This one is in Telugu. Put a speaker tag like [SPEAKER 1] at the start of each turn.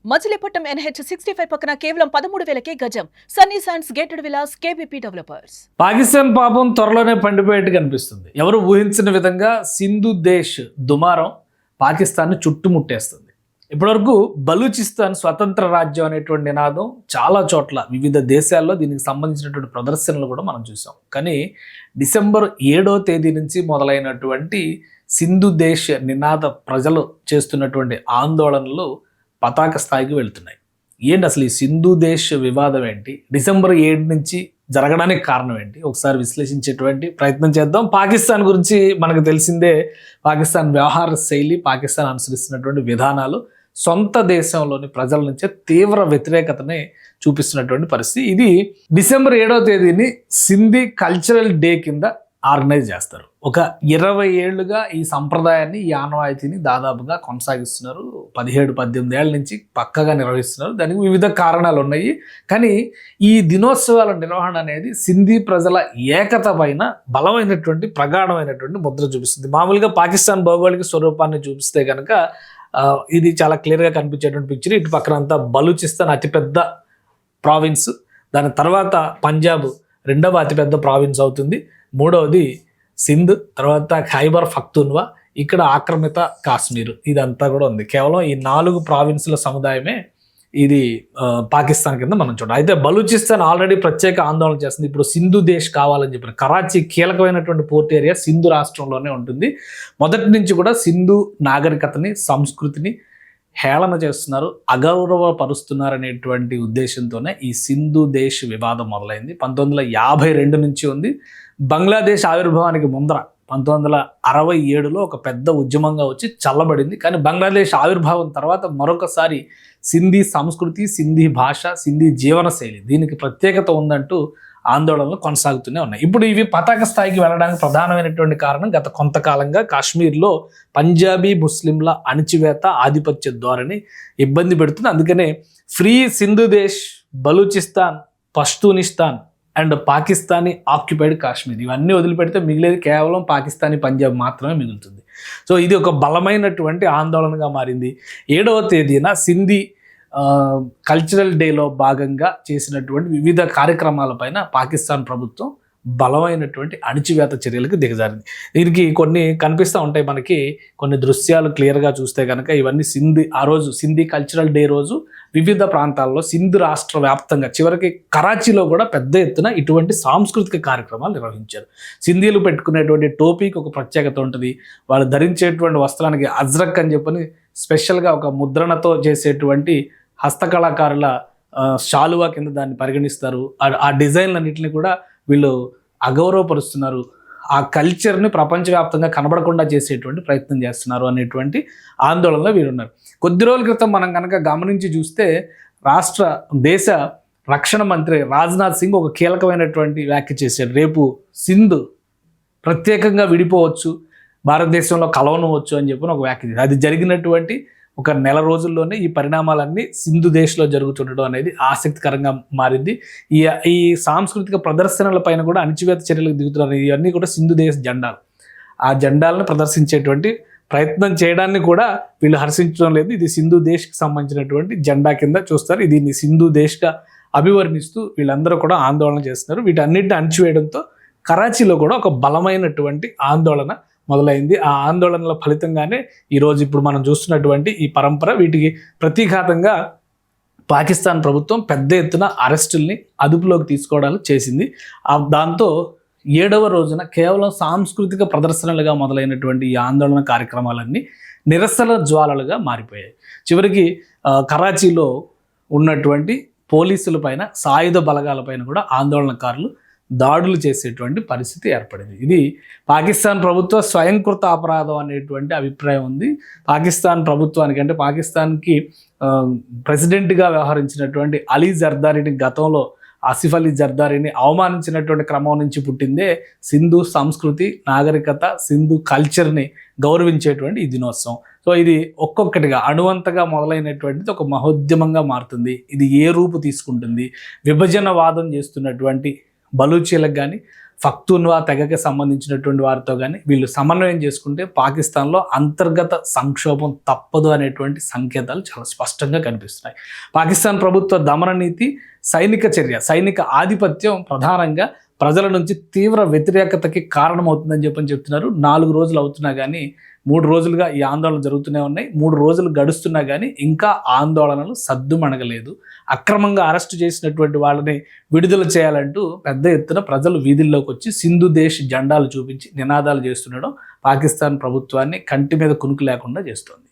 [SPEAKER 1] మచిలీపట్నం NH65 పక్కన కేవలం 13,000కే గజం. Sunny sands gated Vilas KBP developers.
[SPEAKER 2] Pakistan పాపం త్వరలోనే పండిపోయేట్టు కనిపిస్తుంది. ఎవరు ఊహించిన విధంగా సింధు దేశ్ దుమారం పాకిస్తాన్ను చుట్టుముట్టేస్తుంది. ఇప్పటివరకు బలూచిస్తాన్ స్వతంత్ర రాజ్యం అనేటువంటి నినాదం చాలా చోట్ల వివిధ దేశాల్లో దీనికి సంబంధించినటువంటి ప్రదర్శనలు కూడా మనం చూసాం. కానీ డిసెంబర్ 7వ తేదీ నుంచి మొదలైనటువంటి సింధు దేశ్ నినాద ప్రజలు చేస్తున్నటువంటి ఆందోళనలు పతాక స్థాయికి వెళ్తున్నాయి. ఏంటి అసలు ఈ సింధు దేశ్ వివాదం ఏంటి, డిసెంబర్ 7 నుంచి జరగడానికి కారణం ఏంటి, ఒకసారి విశ్లేషించేటువంటి ప్రయత్నం చేద్దాం. పాకిస్తాన్ గురించి మనకు తెలిసిందే. పాకిస్తాన్ వ్యవహార శైలి, పాకిస్తాన్ అనుసరిస్తున్నటువంటి విధానాలు సొంత దేశంలోని ప్రజల నుంచే తీవ్ర వ్యతిరేకతని చూపిస్తున్నటువంటి పరిస్థితి. ఇది డిసెంబర్ 7వ తేదీని సింధీ కల్చరల్ డే కింద ఆర్గనైజ్ చేస్తారు. ఒక 20 ఏళ్లుగా ఈ సంప్రదాయాన్ని, ఈ ఆనవాయితీని దాదాపుగా కొనసాగిస్తున్నారు. 17-18 ఏళ్ల నుంచి పక్కగా నిర్వహిస్తున్నారు. దానికి వివిధ కారణాలు ఉన్నాయి. కానీ ఈ దినోత్సవాల నిర్వహణ అనేది సింధీ ప్రజల ఏకత పైన బలమైనటువంటి ప్రగాఢమైనటువంటి ముద్ర చూపిస్తుంది. మామూలుగా పాకిస్తాన్ భౌగోళిక స్వరూపాన్ని చూపిస్తే కనుక ఇది చాలా క్లియర్గా కనిపించేటువంటి పిక్చర్. ఇటు పక్కన అంతా బలూచిస్తాన్ అతిపెద్ద ప్రావిన్స్, దాని తర్వాత పంజాబ్ రెండవ అతిపెద్ద ప్రావిన్స్ అవుతుంది, మూడవది సింధ్, తర్వాత ఖైబర్ పఖ్తూన్వా, ఇక్కడ ఆక్రమిత కాశ్మీర్, ఇదంతా కూడా ఉంది. కేవలం ఈ 4 ప్రావిన్సుల సముదాయమే ఇది పాకిస్తాన్ కింద మనం చూడాలి. అయితే బలూచిస్తాన్ ఆల్రెడీ ప్రత్యేక ఆందోళన చేస్తుంది. ఇప్పుడు సింధు దేశ్ కావాలని చెప్పిన కరాచీ కీలకమైనటువంటి పోర్ట్ ఏరియా సింధు రాష్ట్రంలోనే ఉంటుంది. మొదటి నుంచి కూడా సింధు నాగరికతని, సంస్కృతిని హేళన చేస్తున్నారు, అగౌరవపరుస్తున్నారు అనేటువంటి ఉద్దేశంతోనే ఈ సింధు దేశ్ వివాదం మొదలైంది. 1952 నుంచి ఉంది. బంగ్లాదేశ్ ఆవిర్భావానికి ముందర 1967లో ఒక పెద్ద ఉద్యమంగా వచ్చి చల్లబడింది. కానీ బంగ్లాదేశ్ ఆవిర్భావం తర్వాత మరొకసారి సింధీ సంస్కృతి, సింధీ భాష, సింధీ జీవనశైలి దీనికి ప్రత్యేకత ఉందంటూ ఆందోళనలు కొనసాగుతూనే ఉన్నాయి. ఇప్పుడు ఇవి పతాక స్థాయికి వెళ్ళడానికి ప్రధానమైనటువంటి కారణం గత కొంతకాలంగా కాశ్మీర్లో పంజాబీ ముస్లింల అణిచివేత, ఆధిపత్య ధోరణి ఇబ్బంది పెడుతుంది. అందుకనే free Sindhu Desh, Balochistan, Pashtunistan and Pakistani occupied Kashmir ఇవన్నీ వదిలిపెడితే మిగిలేది కేవలం పాకిస్తానీ పంజాబ్ మాత్రమే మిగులుతుంది. సో ఇది ఒక బలమైనటువంటి ఆందోళనగా మారింది. 7వ తేదీన సింధీ కల్చరల్ డేలో భాగంగా చేసినటువంటి వివిధ కార్యక్రమాలపైన పాకిస్తాన్ ప్రభుత్వం బలమైనటువంటి అణిచివేత చర్యలకు దిగజారింది. దీనికి కొన్ని కనిపిస్తూ ఉంటాయి మనకి, కొన్ని దృశ్యాలు క్లియర్గా చూస్తే కనుక ఇవన్నీ ఆ రోజు సింధీ కల్చరల్ డే రోజు వివిధ ప్రాంతాల్లో సింధు రాష్ట్ర వ్యాప్తంగా, చివరికి కరాచీలో కూడా పెద్ద ఎత్తున ఇటువంటి సాంస్కృతిక కార్యక్రమాలు నిర్వహించారు. సింధీలు పెట్టుకునేటువంటి టోపీకి ఒక ప్రత్యేకత ఉంటుంది. వాళ్ళు ధరించేటువంటి వస్త్రానికి అజ్రక్ అని చెప్పని స్పెషల్గా ఒక ముద్రణతో చేసేటువంటి హస్తకళాకారుల శాలువా కింద దాన్ని పరిగణిస్తారు. ఆ డిజైన్లన్నింటినీ కూడా వీళ్ళు అగౌరవపరుస్తున్నారు. ఆ కల్చర్ని ప్రపంచవ్యాప్తంగా కనబడకుండా చేసేటువంటి ప్రయత్నం చేస్తున్నారు అనేటువంటి ఆందోళనలో వీరున్నారు. కొద్ది రోజుల క్రితం మనం కనుక గమనించి చూస్తే దేశ రక్షణ మంత్రి రాజ్నాథ్ సింగ్ ఒక కీలకమైనటువంటి వ్యాఖ్య చేశారు. రేపు సింధు ప్రత్యేకంగా విడిపోవచ్చు, భారతదేశంలో కలవనవచ్చు అని చెప్పి ఒక వ్యాఖ్య చేశారు. అది జరిగినటువంటి ఒక నెల రోజుల్లోనే ఈ పరిణామాలన్నీ సింధు దేశ్లో జరుగుతుండడం అనేది ఆసక్తికరంగా మారింది. ఈ సాంస్కృతిక ప్రదర్శనల పైన కూడా అణిచివేత చర్యలకు దిగుతున్నారు. ఇవన్నీ కూడా సింధు దేశ్ జెండాలు. ఆ జెండాలను ప్రదర్శించేటువంటి ప్రయత్నం చేయడాన్ని కూడా వీళ్ళు హర్షించడం లేదు. ఇది సింధు దేశ్కి సంబంధించినటువంటి జెండా కింద చూస్తారు. దీన్ని సింధు దేశ్గా అభివర్ణిస్తూ వీళ్ళందరూ కూడా ఆందోళన చేస్తున్నారు. వీటన్నిటిని అణిచివేయడంతో కరాచీలో కూడా ఒక బలమైనటువంటి ఆందోళన మొదలైంది. ఆ ఆందోళనల ఫలితంగానే ఈరోజు ఇప్పుడు మనం చూస్తున్నటువంటి ఈ పరంపర, వీటికి ప్రతీఘాతంగా పాకిస్తాన్ ప్రభుత్వం పెద్ద ఎత్తున అరెస్టుల్ని అదుపులోకి తీసుకోవడానికి చేసింది. దాంతో 7వ రోజున కేవలం సాంస్కృతిక ప్రదర్శనలుగా మొదలైనటువంటి ఈ ఆందోళన కార్యక్రమాలన్నీ నిరసన జ్వాలలుగా మారిపోయాయి. చివరికి కరాచీలో ఉన్నటువంటి పోలీసుల పైన, సాయుధ బలగాలపైన కూడా ఆందోళనకారులు దాడులు చేసేటువంటి పరిస్థితి ఏర్పడింది. ఇది పాకిస్తాన్ ప్రభుత్వ స్వయంకృత అపరాధం అనేటువంటి అభిప్రాయం ఉంది. పాకిస్తాన్ ప్రభుత్వానికి, అంటే పాకిస్తాన్కి ప్రెసిడెంట్గా వ్యవహరించినటువంటి అలీ జర్దారీని, గతంలో ఆసిఫ్ అలీ జర్దారీని అవమానించినటువంటి క్రమం నుంచి పుట్టిందే సింధు సంస్కృతి, నాగరికత, సింధు కల్చర్ని గౌరవించేటువంటి ఈ దినోత్సవం. సో ఇది ఒక్కొక్కటిగా అణువంతగా మొదలైనటువంటిది ఒక మహోద్యమంగా మారుతుంది. ఇది ఏ రూపు తీసుకుంటుంది, విభజన వాదం చేస్తున్నటువంటి బలూచీలకు కానీ, ఫక్తున్వా తెగకి సంబంధించినటువంటి వారితో కానీ వీళ్ళు సమన్వయం చేసుకుంటే పాకిస్తాన్లో అంతర్గత సంక్షోభం తప్పదు అనేటువంటి సంకేతాలు చాలా స్పష్టంగా కనిపిస్తున్నాయి. పాకిస్తాన్ ప్రభుత్వ దమన నీతి, సైనిక చర్య, సైనిక ఆధిపత్యం ప్రధానంగా ప్రజల నుంచి తీవ్ర వ్యతిరేకతకి కారణమవుతుందని చెప్తున్నారు. 4 రోజులు అవుతున్నా కానీ 3 రోజులుగా ఈ ఆందోళన జరుగుతూనే ఉన్నాయి. 3 రోజులు గడుస్తున్నా కానీ ఇంకా ఆందోళనలు సద్దుమణగలేదు. అక్రమంగా అరెస్టు చేసినటువంటి వాళ్ళని విడుదల చేయాలంటూ పెద్ద ఎత్తున ప్రజలు వీధుల్లోకి వచ్చి సింధు దేశ్ జెండాలు చూపించి నినాదాలు చేస్తుండడం పాకిస్తాన్ ప్రభుత్వాన్ని కంటి మీద కునుకు లేకుండా చేస్తోంది.